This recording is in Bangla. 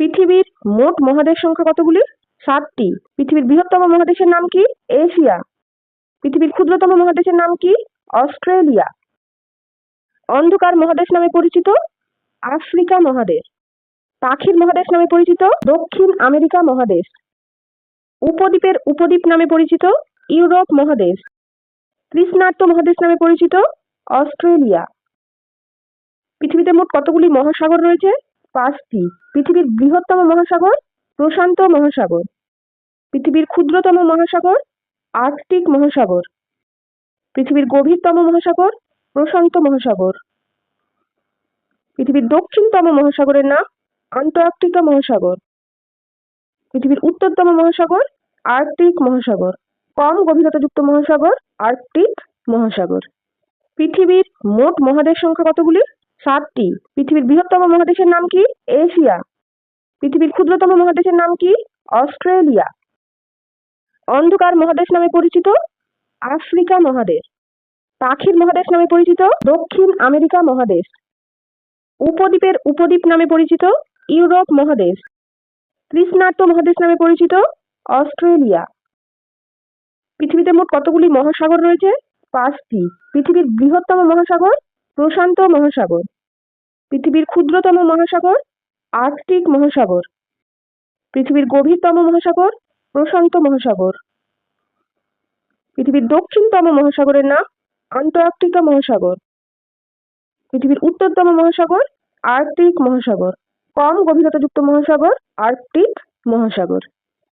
পৃথিবীর মোট মহাদেশ সংখ্যা কতগুলি? 7টি। পৃথিবীর বৃহত্তম মহাদেশের নাম কি? এশিয়া। পৃথিবীর ক্ষুদ্রতম মহাদেশের নাম কি? অস্ট্রেলিয়া। অন্ধকার মহাদেশ নামে পরিচিত? আফ্রিকা মহাদেশ। পাখির মহাদেশ নামে পরিচিত? দক্ষিণ আমেরিকা মহাদেশ। উপদ্বীপের উপদ্বীপ নামে পরিচিত? ইউরোপ মহাদেশ। কৃষ্ণার্ত মহাদেশ নামে পরিচিত? অস্ট্রেলিয়া। পৃথিবীতে মোট কতগুলি মহাসাগর রয়েছে? 5টি। পৃথিবীর বৃহত্তম মহাসাগর? প্রশান্ত মহাসাগর। পৃথিবীর ক্ষুদ্রতম মহাসাগর? আর্কটিক মহাসাগর। পৃথিবীর গভীরতম মহাসাগর? প্রশান্ত মহাসাগর। পৃথিবীর দক্ষিণতম মহাসাগরের নাম? আন্টার্কটিকা মহাসাগর। পৃথিবীর উত্তরতম মহাসাগর? আর্কটিক মহাসাগর। কম গভীরতাযুক্ত মহাসাগর? আর্কটিক মহাসাগর। পৃথিবীর মোট মহাদেশ সংখ্যা কতগুলি? 7টি। পৃথিবীর বৃহত্তম মহাদেশের নাম কি? এশিয়া। পৃথিবীর ক্ষুদ্রতম মহাদেশের নাম কি? অস্ট্রেলিয়া। অন্ধকার মহাদেশ নামে পরিচিত? আফ্রিকা মহাদেশ। পাখির মহাদেশ নামে পরিচিত? দক্ষিণ আমেরিকা মহাদেশ। উপদ্বীপের উপদ্বীপ নামে পরিচিত? ইউরোপ মহাদেশ। কৃষ্ণার্ত মহাদেশ নামে পরিচিত? অস্ট্রেলিয়া। পৃথিবীতে মোট কতগুলি মহাসাগর রয়েছে? 5টি। পৃথিবীর বৃহত্তম মহাসাগর? প্রশান্ত মহাসাগর। পৃথিবীর ক্ষুদ্রতম মহাসাগর? আর্কটিক মহাসাগর। পৃথিবীর গভীরতম মহাসাগর? প্রশান্ত মহাসাগর। পৃথিবীর দক্ষিণতম মহাসাগরের নাম? আন্টার্কটিকা মহাসাগর। পৃথিবীর উত্তরতম মহাসাগর? আর্কটিক মহাসাগর। কম গভীরতাযুক্ত মহাসাগর? আর্কটিক মহাসাগর।